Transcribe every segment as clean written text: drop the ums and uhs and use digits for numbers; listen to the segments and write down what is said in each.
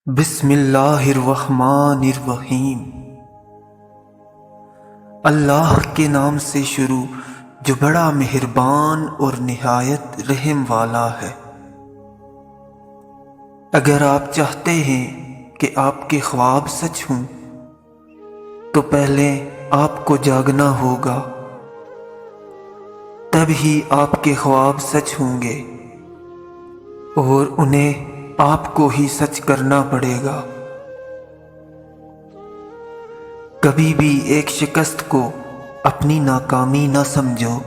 بسم اللہ الرحمن الرحیم۔ اللہ کے نام سے شروع جو بڑا مہربان اور نہایت رحم والا ہے۔ اگر آپ چاہتے ہیں کہ آپ کے خواب سچ ہوں تو پہلے آپ کو جاگنا ہوگا، تب ہی آپ کے خواب سچ ہوں گے اور انہیں آپ کو ہی سچ کرنا پڑے گا۔ کبھی بھی ایک شکست کو اپنی ناکامی نہ سمجھو،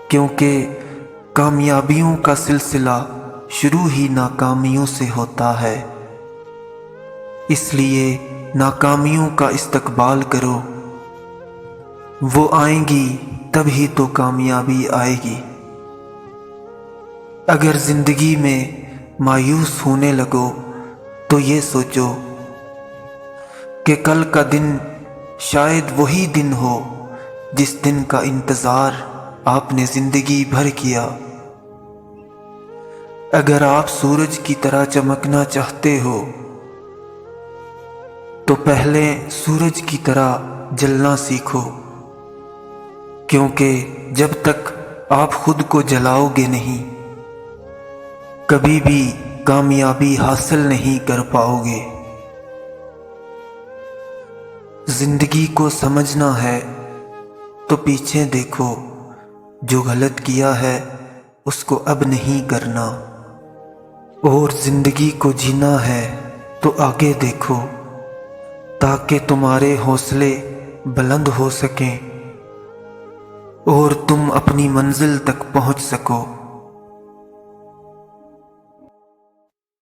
کیونکہ کامیابیوں کا سلسلہ شروع ہی ناکامیوں سے ہوتا ہے۔ اس لیے ناکامیوں کا استقبال کرو، وہ آئیں گی تب ہی تو کامیابی آئے گی۔ اگر زندگی میں مایوس ہونے لگو تو یہ سوچو کہ کل کا دن شاید وہی دن ہو جس دن کا انتظار آپ نے زندگی بھر کیا۔ اگر آپ سورج کی طرح چمکنا چاہتے ہو تو پہلے سورج کی طرح جلنا سیکھو، کیونکہ جب تک آپ خود کو جلاؤ گے نہیں، کبھی بھی کامیابی حاصل نہیں کر پاؤ گے۔ زندگی کو سمجھنا ہے تو پیچھے دیکھو، جو غلط کیا ہے اس کو اب نہیں کرنا، اور زندگی کو جینا ہے تو آگے دیکھو تاکہ تمہارے حوصلے بلند ہو سکیں اور تم اپنی منزل تک پہنچ سکو۔